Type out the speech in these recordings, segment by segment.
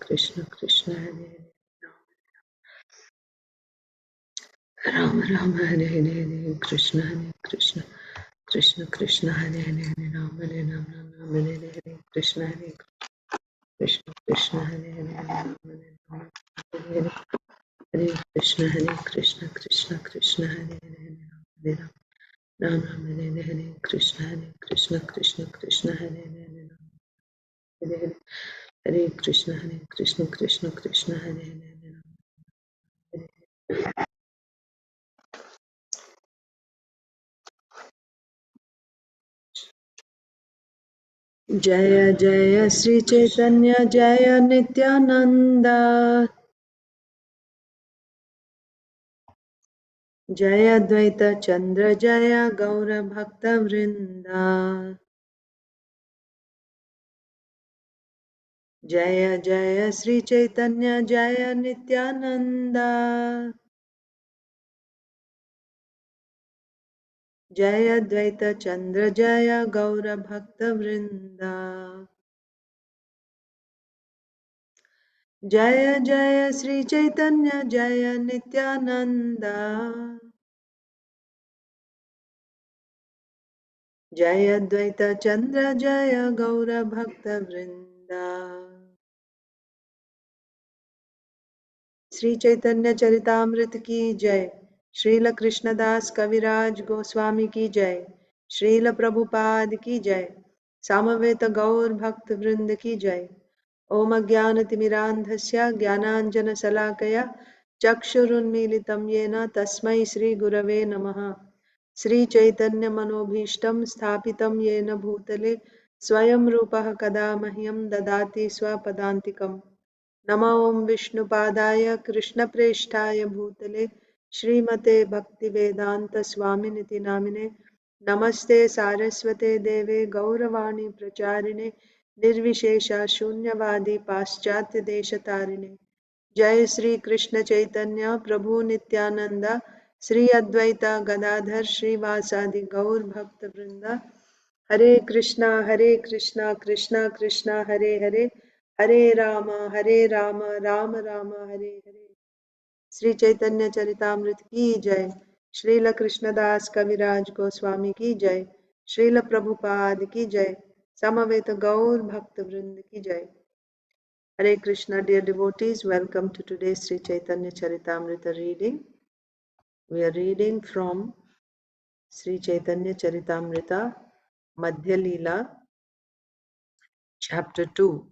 Krishna Krishna Hare Hare Rama Rama Hare Hare Krishna Hare Krishna Krishna Krishna Hare Hare Rama Rama Hare Hare Krishna Hare Krishna Krishna Hare Hare Rama Rama Hare Hare Krishna Hare Krishna Krishna Krishna Hare Hare Rama Rama Hare Hare Krishna Hare Krishna Krishna Krishna Hare Hare Hare Hare Krishna Krishna Krishna Hare Hare Jaya Jaya Sri Caitanya Jaya Nityananda Jaya Dvaita Chandra Jaya Gaura Bhakta Vrinda Jaya Jaya Sri Caitanya Jaya Nityananda Jaya Dvaita Chandra Jaya Gaura Bhakta Vrinda Jaya Jaya Sri Caitanya Jaya Nityananda Jaya Dvaita Chandra Jaya Gaura Bhakta Vrinda Sri Caitanya Charitamrita ki jai, Srila Krishnadas Kaviraj Goswami ki jai, Srila Prabhupada ki jai, Samaveta Gaur Bhakta Vrinda ki jai. Om Jnanatirmirandhasya Jnananjana Salakaya Chakshurunmilitam Yena Tasmai Sri Gurave Namaha. Sri Chaitanya Manobhishtam Sthapitam Yena Bhutale Swayam Rupaha Kada Mahyam Dadati Swapadantikam. नमो ओं विष्णुपादाय कृष्णप्रेष्ठाय भूतले श्रीमते भक्तिवेदांत स्वामिनिति नामिने नमस्ते सारस्वते देवे गौरवाणी प्रचारिणे निर्विशेषा शून्यवादी पाश्चात्य देशतारिणे जय श्री कृष्ण चैतन्य प्रभु नित्यानंद श्री अद्वैता गदाधर श्रीवासादि गौर भक्त वृंदा हरे कृष्णा कृष्णा कृष्णा हरे हरे हरे राम राम राम हरे हरे. श्री चैतन्य चरितामृत की जय. श्रील कृष्णदास कविराज गोस्वामी की जय. श्रील प्रभुपाद की जय. समवेत गौर भक्त वृंद की जय. Hare Krishna, dear devotees, welcome to today's Sri Chaitanya Charitamrita reading. We are reading from Sri Chaitanya Charitamrita, Madhya Leela, Chapter 2,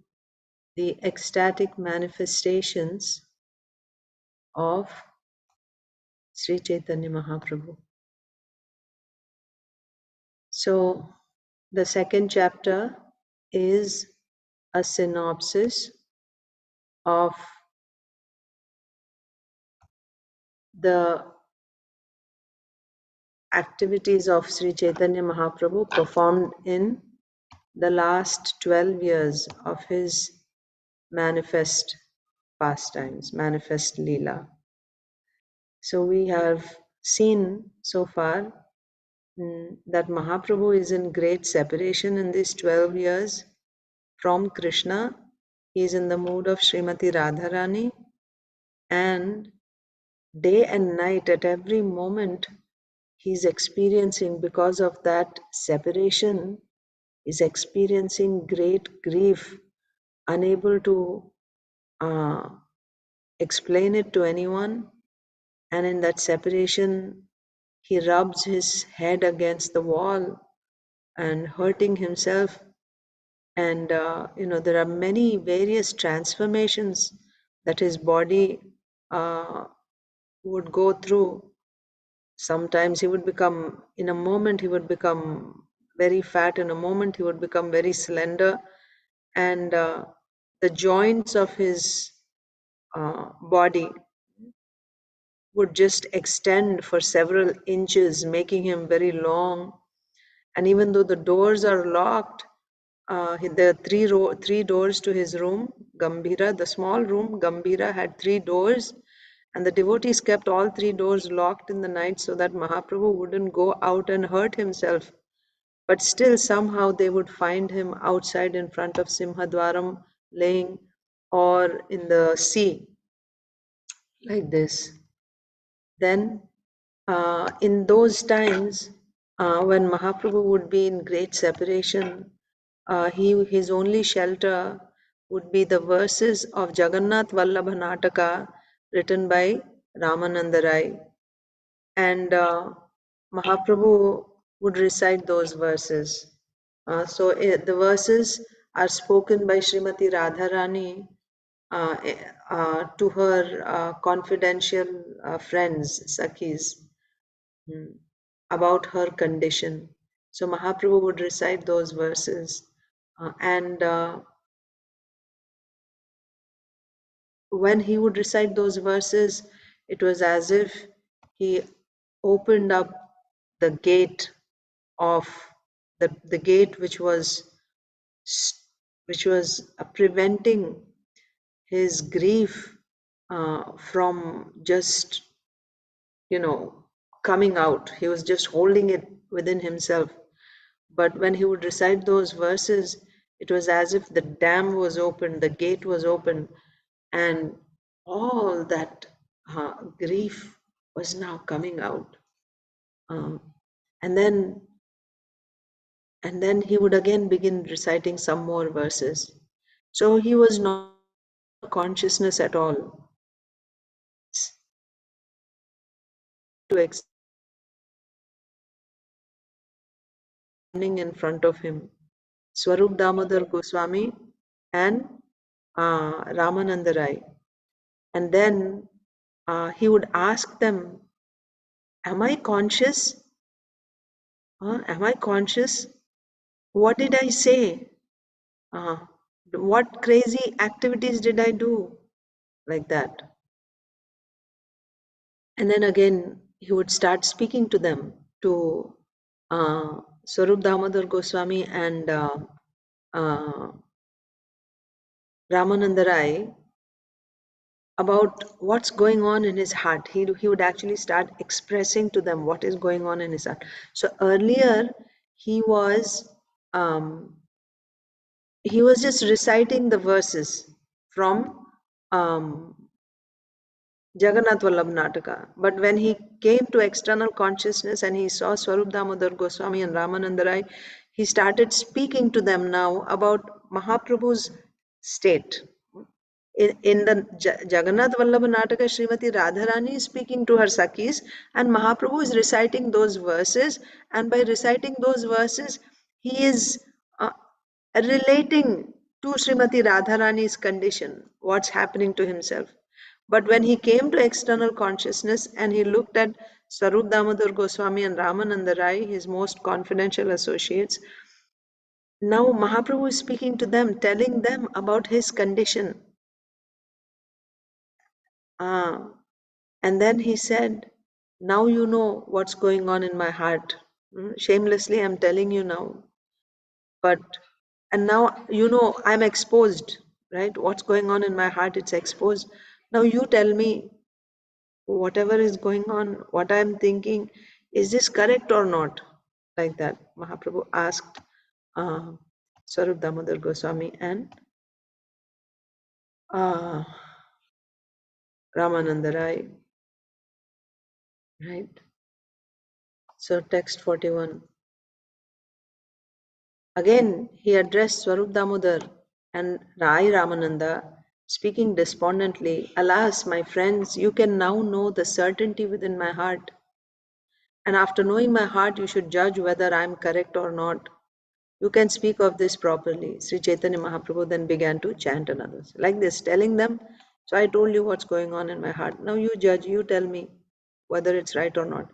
the ecstatic manifestations of Sri Chaitanya Mahaprabhu. So, the second chapter is a synopsis of the activities of Sri Chaitanya Mahaprabhu performed in the last 12 years of his manifest pastimes, manifest Leela. So we have seen so far that Mahaprabhu is in great separation in these 12 years from Krishna. He is in the mood of Srimati Radharani, and day and night, at every moment, he is experiencing, because of that separation, is experiencing great grief, unable to explain it to anyone. And in that separation, he rubs his head against the wall and hurting himself. And there are many various transformations that his body would go through. Sometimes he would become, in a moment he would become very fat, in a moment he would become very slender, and the joints of his body would just extend for several inches, making him very long. And even though the doors are locked, there are three doors to his room, Gambhira, the small room, Gambhira had 3 doors, and the devotees kept all 3 doors locked in the night so that Mahaprabhu wouldn't go out and hurt himself. But still, somehow they would find him outside in front of Simhadwaram, laying or in the sea, like this. Then in those times, when Mahaprabhu would be in great separation, his only shelter would be the verses of Jagannath Vallabha Nataka written by Ramananda Rai. And Mahaprabhu would recite those verses. The verses are spoken by Srimati Radharani to her confidential friends, Sakhis, about her condition. So Mahaprabhu would recite those verses. And when he would recite those verses, it was as if he opened up the gate of the gate which was preventing his grief from just coming out. He was just holding it within himself. But when he would recite those verses, it was as if the dam was open, the gate was open, and all that grief was now coming out. And then he would again begin reciting some more verses. So he was not consciousness at all. Standing in front of him, Swarup Damodar Goswami and Ramananda Rai. And then he would ask them, am I conscious? Am I conscious? What did I say? What crazy activities did I do? Like that. And then again, he would start speaking to them, to Swarup Damodar Goswami and Ramananda Rai, about what's going on in his heart. He would actually start expressing to them what is going on in his heart. So earlier, he was just reciting the verses from Jagannath Vallabh Nataka. But when he came to external consciousness and he saw Swarup Damodar Goswami and Ramananda Rai, he started speaking to them now about Mahaprabhu's state. In the Jagannath Vallabha Nataka, Srimati Radharani is speaking to her Sakhis, and Mahaprabhu is reciting those verses, and by reciting those verses, he is relating to Srimati Radharani's condition, what's happening to himself. But when he came to external consciousness and he looked at Swarup Damodar Goswami and Ramananda Rai, his most confidential associates, now Mahaprabhu is speaking to them, telling them about his condition. And then he said, now you know what's going on in my heart. Shamelessly, I'm telling you now. And now, I'm exposed, right? What's going on in my heart, it's exposed. Now you tell me, whatever is going on, what I'm thinking, is this correct or not? Like that, Mahaprabhu asked Swarup Damodar Goswami and Ramananda Rai, right? So text 41. Again, he addressed Swarup Damodar and Rai Ramananda, speaking despondently, alas, my friends, you can now know the certainty within my heart. And after knowing my heart, you should judge whether I am correct or not. You can speak of this properly. Sri Chaitanya Mahaprabhu then began to chant another. Like this, telling them, so I told you what's going on in my heart. Now you judge, you tell me whether it's right or not.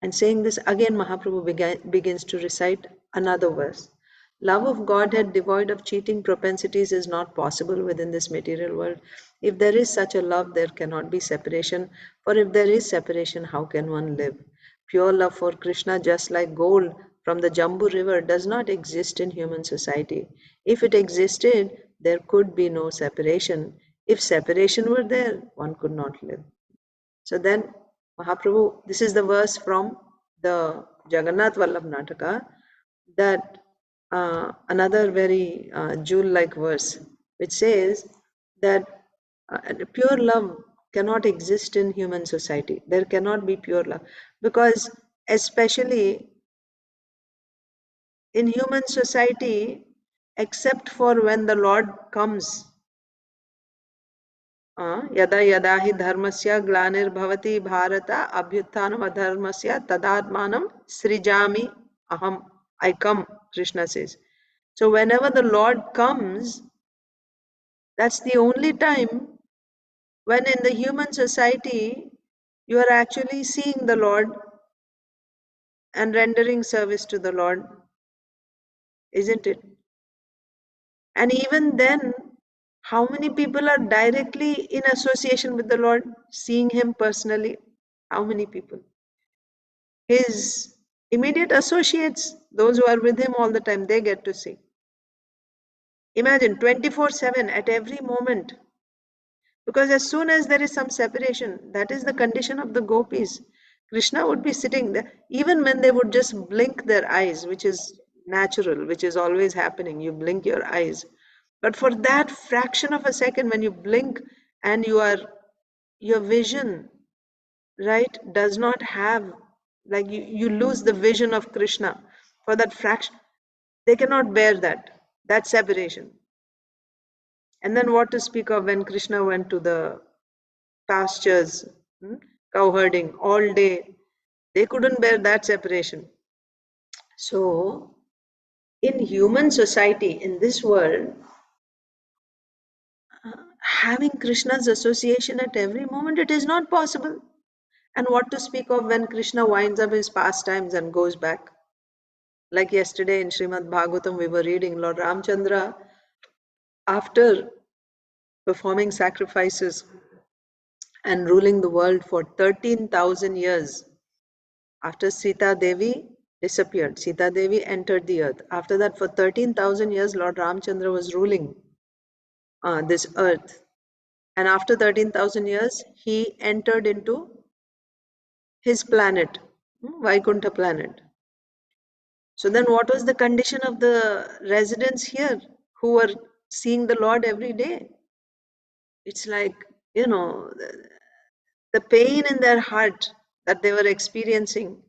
And saying this, again Mahaprabhu begins to recite another verse. Love of Godhead devoid of cheating propensities is not possible within this material world. If there is such a love, there cannot be separation. For if there is separation, how can one live? Pure love for Krishna, just like gold from the Jambu river, does not exist in human society. If it existed, there could be no separation. If separation were there, one could not live. So then Mahaprabhu, this is the verse from the Jagannath Vallabh Nataka, that another very jewel-like verse. which says that pure love cannot exist in human society. There cannot be pure love, because especially in human society, except for when the Lord comes, यदा यदा हि धर्मस्य ग्लानिर्भवति Bharat अभ्युत्थानम् अधर्मस्य तदात्मानं सृजामि aham. I come, Krishna says. So whenever the Lord comes, that's the only time when in the human society you are actually seeing the Lord and rendering service to the Lord, isn't it? And even then, how many people are directly in association with the Lord, seeing Him personally? How many people? His immediate associates, those who are with Him all the time, they get to see. Imagine 24/7 at every moment. Because as soon as there is some separation, that is the condition of the gopis. Krishna would be sitting there, even when they would just blink their eyes, which is natural, which is always happening. You blink your eyes. But for that fraction of a second, when you blink and your vision, right, does not have, like you lose the vision of Krishna for that fraction, they cannot bear that separation. And then what to speak of when Krishna went to the pastures, cow herding all day. They couldn't bear that separation. So, in human society, in this world, having Krishna's association at every moment, it is not possible. And what to speak of when Krishna winds up his pastimes and goes back? Like yesterday in Srimad Bhagavatam, we were reading Lord Ramchandra, after performing sacrifices and ruling the world for 13,000 years, after Sita Devi disappeared, Sita Devi entered the earth. After that, for 13,000 years, Lord Ramchandra was ruling this earth. And after 13,000 years, he entered into his planet, Vaikuntha planet. So then what was the condition of the residents here who were seeing the Lord every day? It's like, the pain in their heart that they were experiencing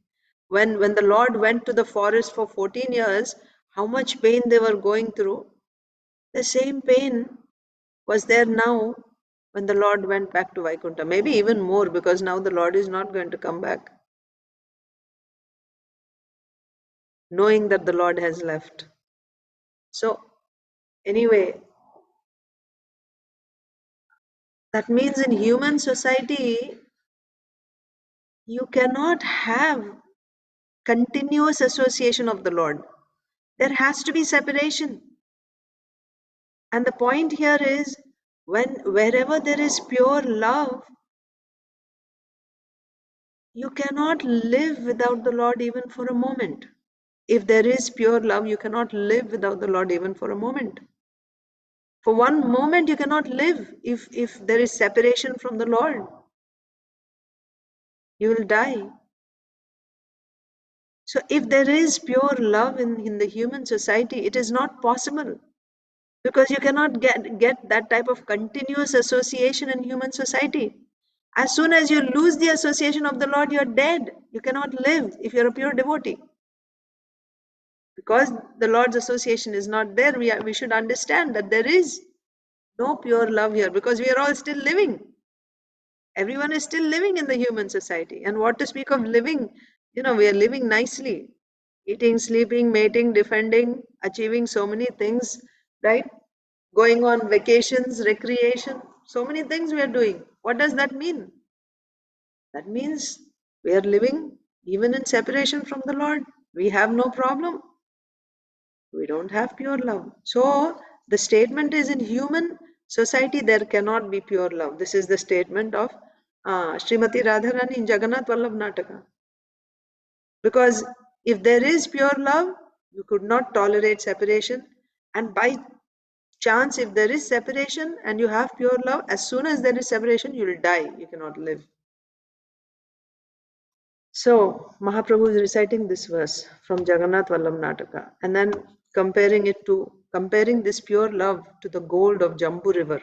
when the Lord went to the forest for 14 years, how much pain they were going through. The same pain was there now when the Lord went back to Vaikuntha. Maybe even more, because now the Lord is not going to come back, knowing that the Lord has left. So, anyway, that means in human society, you cannot have continuous association of the Lord. There has to be separation. And the point here is, wherever there is pure love, you cannot live without the Lord even for a moment. If there is pure love, you cannot live without the Lord even for a moment. For one moment, you cannot live if there is separation from the Lord. You will die. So if there is pure love in the human society, it is not possible, because you cannot get that type of continuous association in human society. As soon as you lose the association of the Lord, you're dead. You cannot live if you're a pure devotee. Because the Lord's association is not there, we should understand that there is no pure love here, because we are all still living. Everyone is still living in the human society. And what to speak of living? We are living nicely. Eating, sleeping, mating, defending, achieving so many things, right? Going on vacations, recreation, so many things we are doing. What does that mean? That means we are living even in separation from the Lord. We have no problem. We don't have pure love. So the statement is, in human society there cannot be pure love. This is the statement of Srimati Radharani in Jagannath Vallabh Nataka. Because if there is pure love, you could not tolerate separation. And by chance, if there is separation and you have pure love, as soon as there is separation, you will die. You cannot live. So Mahaprabhu is reciting this verse from Jagannath Vallabh Nataka and then comparing it to comparing this pure love to the gold of Jambu River.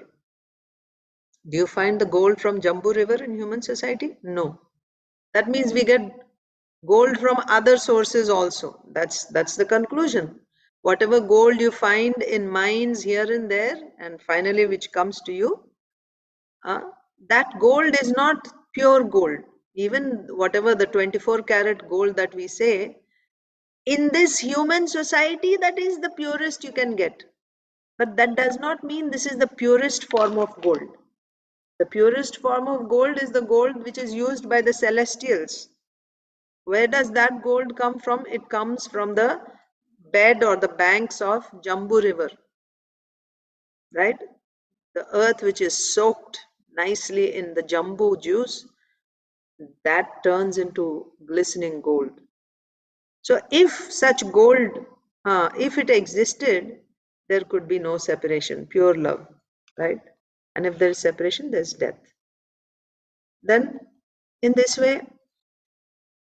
Do you find the gold from Jambu River in human society? No. That means we get gold from other sources also. That's the conclusion. Whatever gold you find in mines here and there, and finally which comes to you, uh, that gold is not pure gold. Even whatever the 24 karat gold that we say, in this human society, that is the purest you can get. But that does not mean this is the purest form of gold. The purest form of gold is the gold which is used by the celestials. Where does that gold come from? It comes from the bed or the banks of Jambu River, right? The earth which is soaked nicely in the Jambu juice, that turns into glistening gold. So if such gold, if it existed, there could be no separation, pure love, right? And if there is separation, there's death. Then in this way,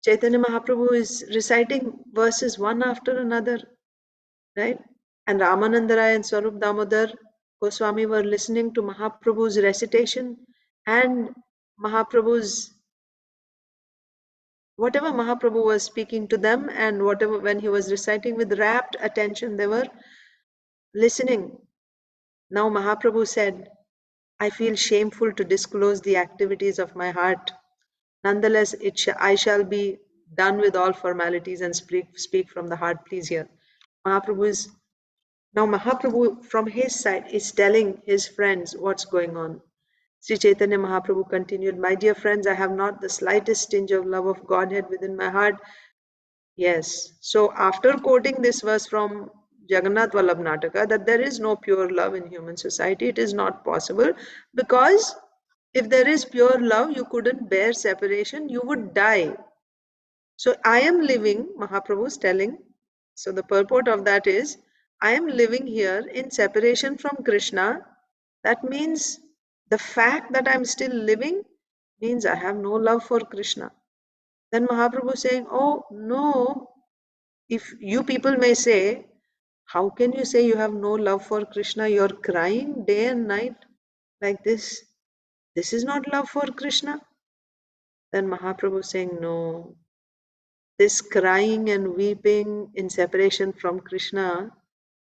Chaitanya Mahaprabhu is reciting verses one after another, right? And Ramananda Rai and Swarup Damodar Goswami were listening to Mahaprabhu's recitation, and Mahaprabhu's whatever Mahaprabhu was speaking to them, and whatever when he was reciting with rapt attention, they were listening. Now Mahaprabhu said, I feel shameful to disclose the activities of my heart. Nonetheless, I shall be done with all formalities and speak from the heart. Please hear. Mahaprabhu from his side is telling his friends what's going on. Sri Chaitanya Mahaprabhu continued, my dear friends, I have not the slightest tinge of love of Godhead within my heart. Yes. So after quoting this verse from Jagannath Vallabh Nataka, that there is no pure love in human society, it is not possible, because if there is pure love, you couldn't bear separation, you would die. So I am living, Mahaprabhu is telling, so the purport of that is, I am living here in separation from Krishna. That means the fact that I'm still living means I have no love for Krishna. Then Mahaprabhu is saying, oh no, if you people may say, how can you say you have no love for Krishna? You're crying day and night like this. This is not love for Krishna. Then Mahaprabhu is saying, no, this crying and weeping in separation from Krishna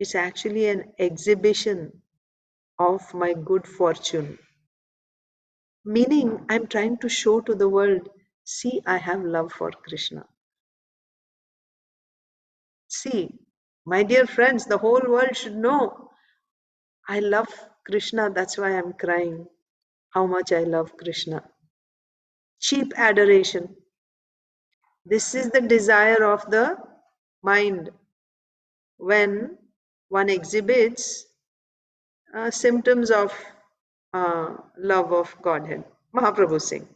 is actually an exhibition of my good fortune. Meaning, I'm trying to show to the world, see, I have love for Krishna. See, my dear friends, the whole world should know I love Krishna, that's why I'm crying. How much I love Krishna. Cheap adoration. This is the desire of the mind when one exhibits symptoms of love of Godhead. Mahaprabhu Singh.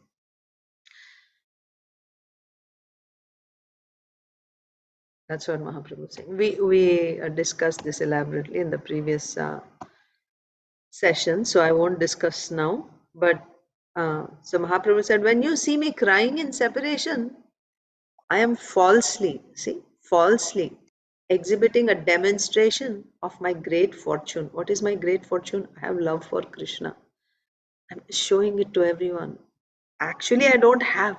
That's what Mahaprabhu Singh. We discussed this elaborately in the previous session, so I won't discuss now. But so Mahaprabhu said, when you see me crying in separation, I am falsely exhibiting a demonstration of my great fortune. What is my great fortune? I have love for Krishna. I'm showing it to everyone. Actually, I don't have,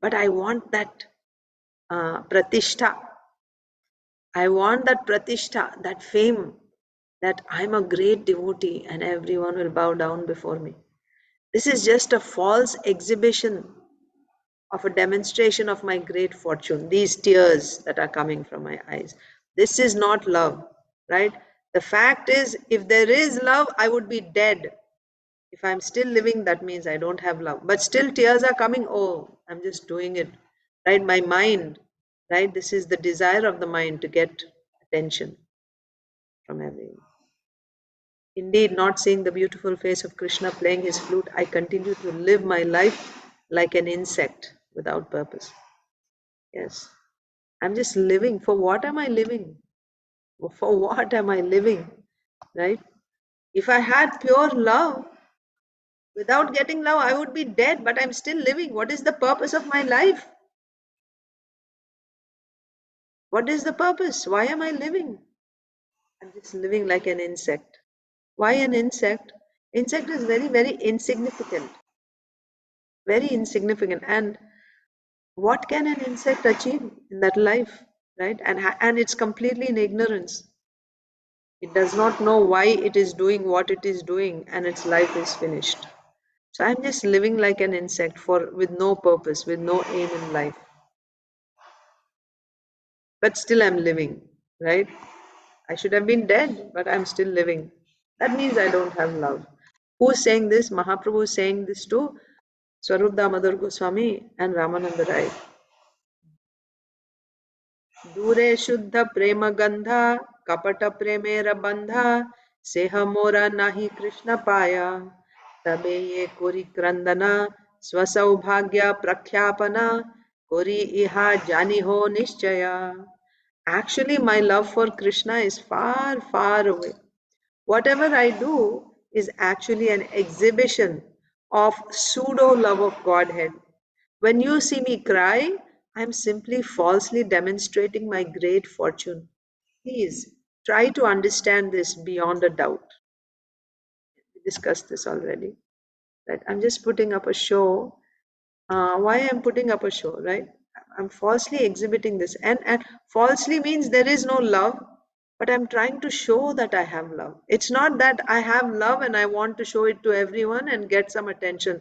but I want that pratishtha. I want that pratishtha, that fame, that I'm a great devotee and everyone will bow down before me. This is just a false exhibition of a demonstration of my great fortune. These tears that are coming from my eyes. This is not love, right? The fact is, if there is love, I would be dead. If I'm still living, that means I don't have love. But still tears are coming. Oh, I'm just doing it, right? My mind, right? This is the desire of the mind to get attention from everyone. Indeed, not seeing the beautiful face of Krishna playing his flute, I continue to live my life like an insect without purpose. Yes. I'm just living. For what am I living? For what am I living? Right? If I had pure love, without getting love, I would be dead, but I'm still living. What is the purpose of my life? What is the purpose? Why am I living? I'm just living like an insect. Why an insect? Insect is very, very insignificant. Very insignificant. And what can an insect achieve in that life, right? And it's completely in ignorance. It does not know why it is doing what it is doing, and its life is finished. So I'm just living like an insect with no purpose, with no aim in life. But still I'm living, right? I should have been dead, but I'm still living. That means I don't have love. Who's saying this? Mahaprabhu is saying this to Swarup Damodar Goswami and Ramananda Rai. दूरे शुद्ध प्रेम गंधा कपट प्रेमेर बंधा सेह मोरा नाही कृष्ण पाया तबे ये कोरी क्रंदना स्वसौभाग्य प्रख्यापना कोरी इहा जानी हो निश्चया. Actually, my love for Krishna is far, far away. Whatever I do is actually an exhibition of pseudo love of Godhead. When you see me cry, I'm simply falsely demonstrating my great fortune. Please try to understand this beyond a doubt. We discussed this already. Right? I'm just putting up a show. Why I'm putting up a show, right? I'm falsely exhibiting this. And falsely means there is no love, but I'm trying to show that I have love. It's not that I have love and I want to show it to everyone and get some attention.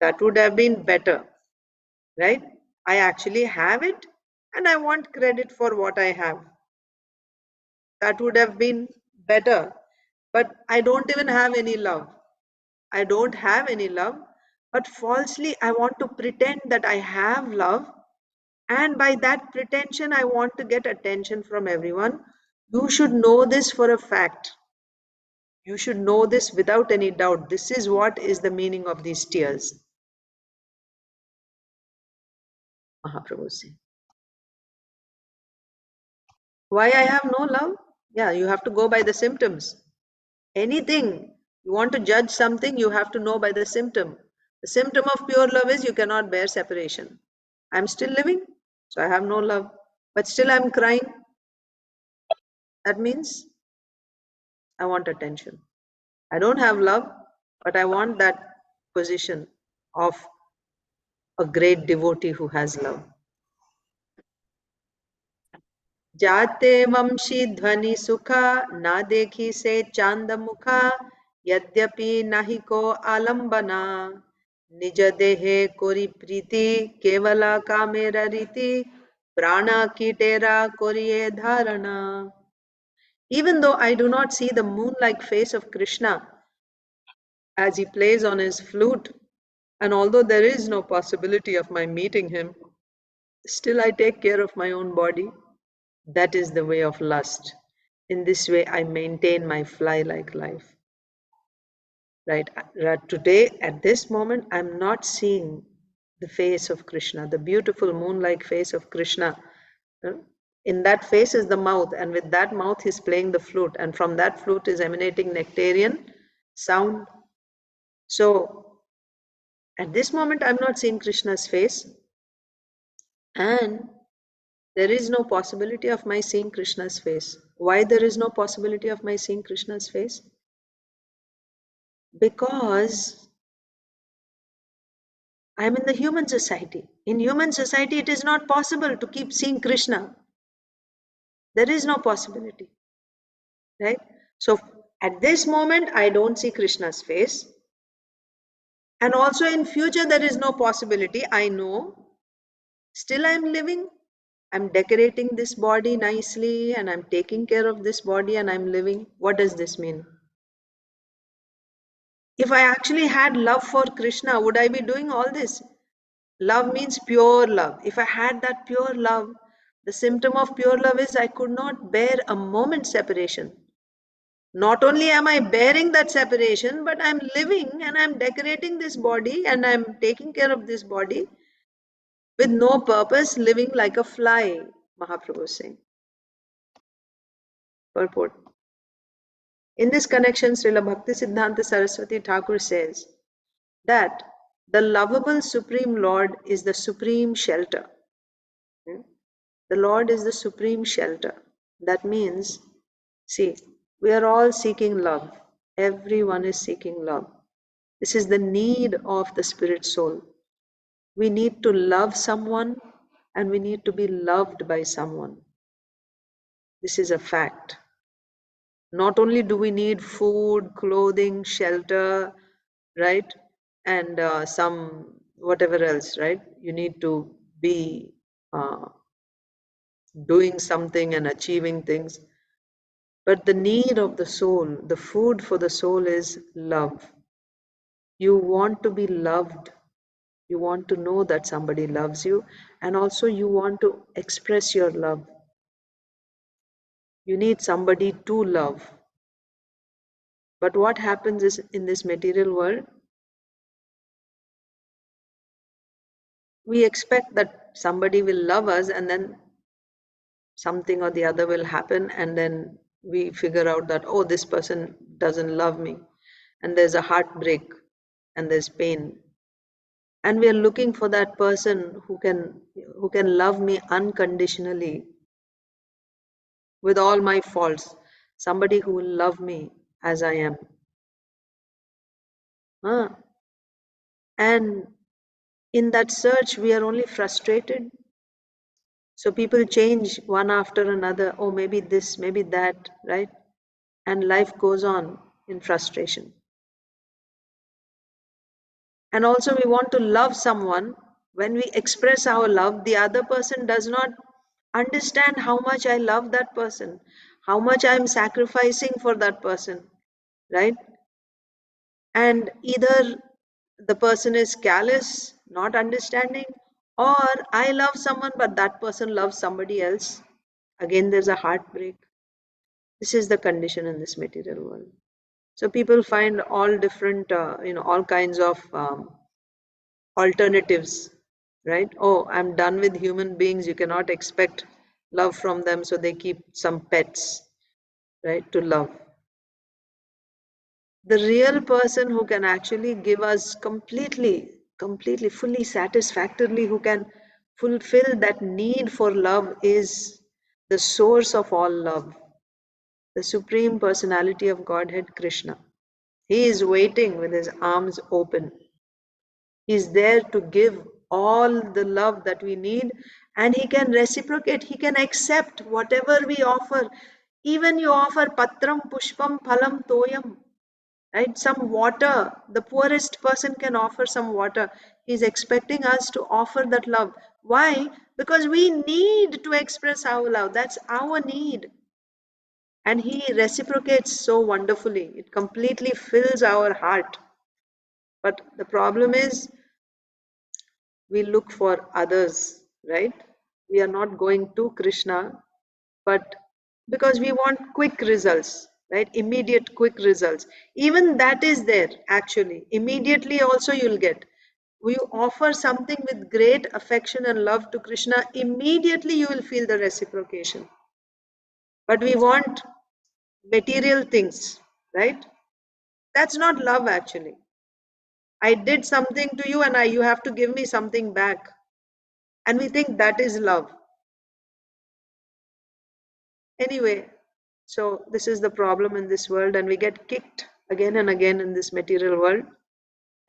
That would have been better, right? I actually have it and I want credit for what I have. That would have been better. But I don't even have any love. I don't have any love, but falsely I want to pretend that I have love, and by that pretension I want to get attention from everyone. You should know this for a fact. You should know this without any doubt. This is what is the meaning of these tears. Mahaprabhu said. Why I have no love? Yeah, you have to go by the symptoms. Anything, you want to judge something, you have to know by the symptom. The symptom of pure love is you cannot bear separation. I'm still living, so I have no love. But still I'm crying. That means I want attention. I don't have love, but I want that position of a great devotee who has love. जाते वंशी ध्वनि सुखा ना देखी से चांद मुखा यद्यपि नहीं को आलंबना निज देहे कोरी प्रीति केवला का मेरा रीति प्राणा कीटेरा कोरिये धारणा. Even though I do not see the moon-like face of Krishna as he plays on his flute, and although there is no possibility of my meeting him, still I take care of my own body. That is the way of lust. In this way, I maintain my fly-like life. Right? Today, at this moment, I'm not seeing the face of Krishna, the beautiful moon-like face of Krishna. In that face is the mouth, and with that mouth he's playing the flute, and from that flute is emanating nectarian sound. So, at this moment, I'm not seeing Krishna's face, and there is no possibility of my seeing Krishna's face. Why there is no possibility of my seeing Krishna's face? Because I'm in the human society. In human society, it is not possible to keep seeing Krishna. There is no possibility, right? So at this moment, I don't see Krishna's face. And also in future, there is no possibility. I know. Still I'm living. I'm decorating this body nicely and I'm taking care of this body and I'm living. What does this mean? If I actually had love for Krishna, would I be doing all this? Love means pure love. If I had that pure love, the symptom of pure love is I could not bear a moment's separation. Not only am I bearing that separation, but I'm living and I'm decorating this body and I'm taking care of this body with no purpose, living like a fly, Mahaprabhu is saying. Purport. In this connection, Srila Bhakti Siddhanta Saraswati Thakur says that the lovable Supreme Lord is the supreme shelter. The Lord is the supreme shelter. That means See, we are all seeking love. Everyone is seeking love. This is the need of the spirit soul. We need to love someone and we need to be loved by someone. This is a fact. Not only do we need food, clothing, shelter, right? And some whatever else, right? You need to be uh, doing something and achieving things. But the need of the soul, the food for the soul is love. You want to be loved. You want to know that somebody loves you, and also you want to express your love. You need somebody to love. But what happens is in this material world, we expect that somebody will love us and then something or the other will happen, and then we figure out that, oh, this person doesn't love me. And there's a heartbreak and there's pain. And we are looking for that person who can love me unconditionally with all my faults. Somebody who will love me as I am. And in that search, we are only frustrated. So people change one after another. Oh, maybe this, maybe that, right? And life goes on in frustration. And also, we want to love someone. When we express our love, the other person does not understand how much I love that person, how much I am sacrificing for that person, right? And either the person is callous, not understanding, or I love someone but that person loves somebody else. Again, there's a heartbreak. This is the condition in this material world. So people find all different, all kinds of alternatives, right? Oh, I'm done with human beings. You cannot expect love from them, so they keep some pets, right, to love. The real person who can actually give us completely, fully, satisfactorily, who can fulfill that need for love is the source of all love, the Supreme Personality of Godhead, Krishna. He is waiting with his arms open. He is there to give all the love that we need, and he can reciprocate, he can accept whatever we offer. Even you offer patram, pushpam, phalam, toyam, right? Some water, the poorest person can offer some water. He's expecting us to offer that love. Why? Because we need to express our love. That's our need. And he reciprocates so wonderfully. It completely fills our heart. But the problem is, we look for others, right? We are not going to Krishna, but because we want quick results, right? Immediate quick results. Even that is there, actually. Immediately also you'll get. We offer something with great affection and love to Krishna, immediately you will feel the reciprocation. But we want material things, right? That's not love, actually. I did something to you and you have to give me something back. And we think that is love. Anyway, so this is the problem in this world, and we get kicked again and again in this material world.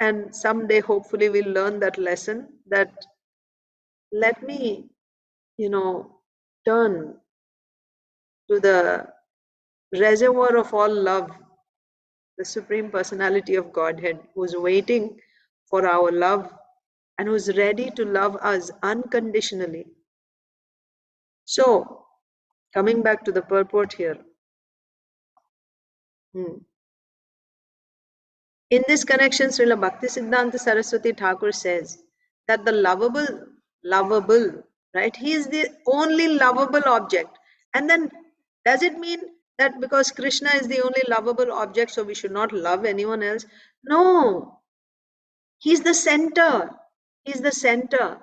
And someday, hopefully, we'll learn that lesson that let me, turn to the reservoir of all love, the Supreme Personality of Godhead, who's waiting for our love and who's ready to love us unconditionally. So, coming back to the purport here. In this connection, Srila Bhaktisiddhanta Saraswati Thakur says that the lovable, right? He is the only lovable object. And then, does it mean that because Krishna is the only lovable object, so we should not love anyone else? No, he's the center. He's the center.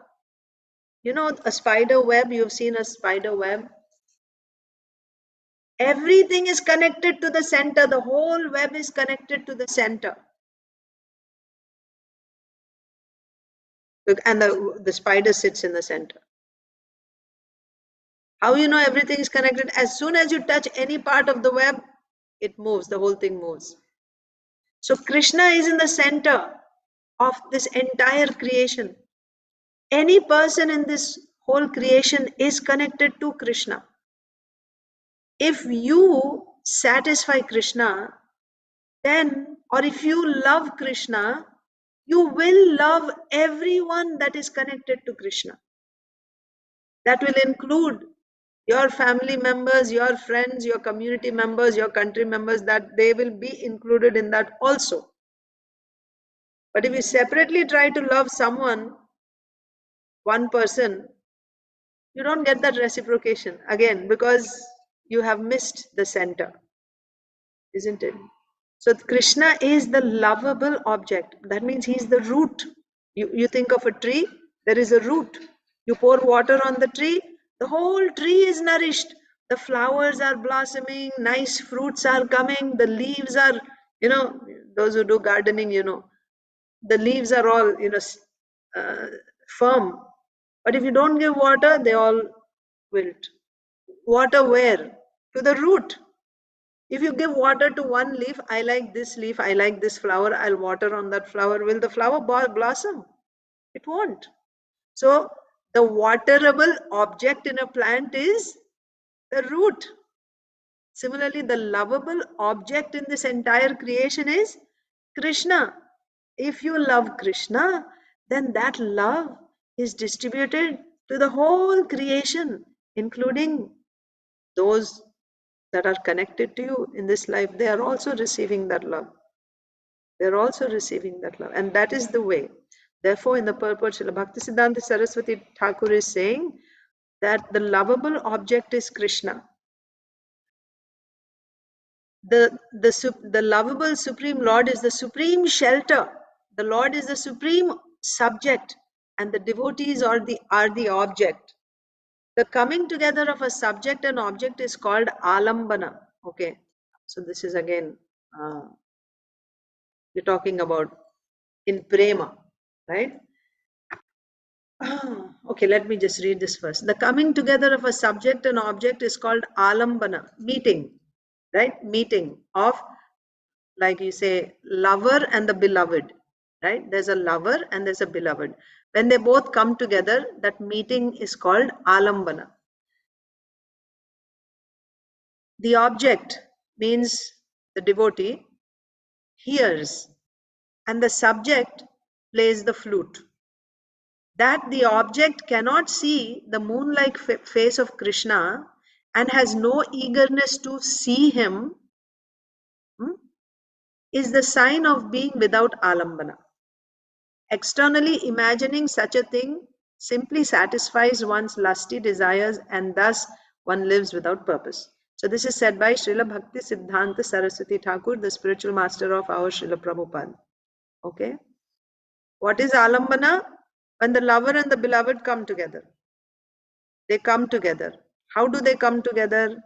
You know, a spider web, you've seen a spider web. Everything is connected to the center. The whole web is connected to the center. And the spider sits in the center. How you know everything is connected? As soon as you touch any part of the web, it moves, the whole thing moves. So Krishna is in the center of this entire creation. Any person in this whole creation is connected to Krishna. If you satisfy Krishna, then, or if you love Krishna, you will love everyone that is connected to Krishna. That will include your family members, your friends, your community members, your country members, that they will be included in that also. But if you separately try to love someone, one person, you don't get that reciprocation again, because you have missed the center, isn't it? So Krishna is the lovable object. That means he is the root. You think of a tree, there is a root. You pour water on the tree, the whole tree is nourished. The flowers are blossoming, nice fruits are coming, the leaves are, those who do gardening, the leaves are all, uh, firm. But if you don't give water, they all wilt. Water where? To the root. If you give water to one leaf, I like this flower, I'll water on that flower. Will the flower blossom? It won't. So the waterable object in a plant is the root. Similarly, the lovable object in this entire creation is Krishna. If you love Krishna, then that love is distributed to the whole creation, including those that are connected to you in this life. They are also receiving that love. They're also receiving that love. And that is the way. Therefore, in the purport, Srila Bhaktisiddhanta Saraswati Thakur is saying that the lovable object is Krishna. The lovable Supreme Lord is the supreme shelter. The Lord is the supreme subject, and the devotees are the object. The coming together of a subject and object is called alambana. Okay, so this is again, we're talking about in prema, right? Okay, let me just read this first. The coming together of a subject and object is called alambana, meeting, right? Meeting of, like you say, lover and the beloved, right? There's a lover and there's a beloved. When they both come together, that meeting is called alambana. The object means the devotee hears, and the subject plays the flute. That the object cannot see the moon-like face of Krishna and has no eagerness to see him, is the sign of being without alambana. Externally imagining such a thing simply satisfies one's lusty desires, and thus one lives without purpose. So this is said by Srila Bhakti Siddhanta Saraswati Thakur, the spiritual master of our Srila Prabhupada. Okay. What is alambana? When the lover and the beloved come together. They come together. How do they come together?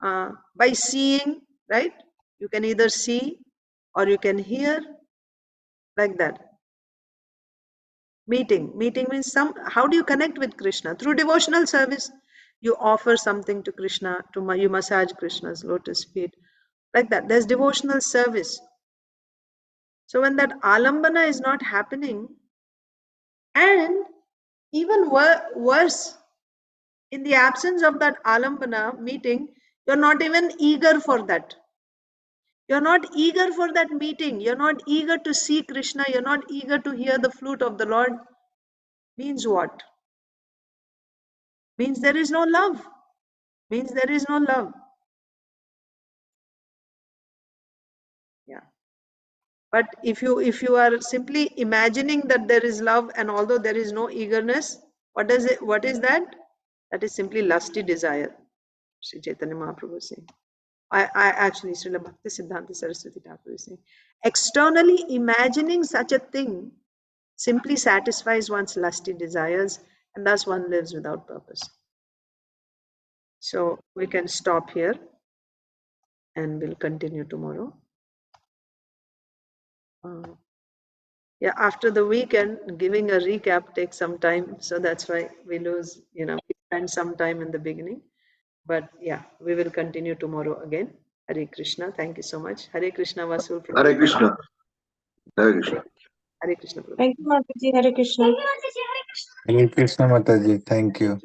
By seeing, right? You can either see or you can hear, like that. Meeting means how do you connect with Krishna? Through devotional service. You offer something to Krishna, you massage Krishna's lotus feet, like that. There's devotional service. So when that alambana is not happening, and even worse, in the absence of that alambana meeting, you're not even eager for that. You're not eager for that meeting. You're not eager to see Krishna. You're not eager to hear the flute of the Lord. Means what? Means there is no love. Means there is no love. Yeah. But if you are simply imagining that there is love, and although there is no eagerness, what is that? That is simply lusty desire. Sri Chaitanya Mahaprabhu is saying. I actually, Srila Bhakti Siddhanta Saraswati Thakur is saying, externally imagining such a thing simply satisfies one's lusty desires, and thus one lives without purpose. So we can stop here and we'll continue tomorrow. Yeah, after the weekend, giving a recap takes some time, so that's why we lose, spend some time in the beginning. But yeah, we will continue tomorrow again. Hare Krishna. Thank you so much. Hare Krishna, Vasul. Hare Krishna. Hare Krishna. Hare Krishna. Prabhu. Thank you, Mataji. Hare Krishna. Hare Krishna Mataji. Thank you.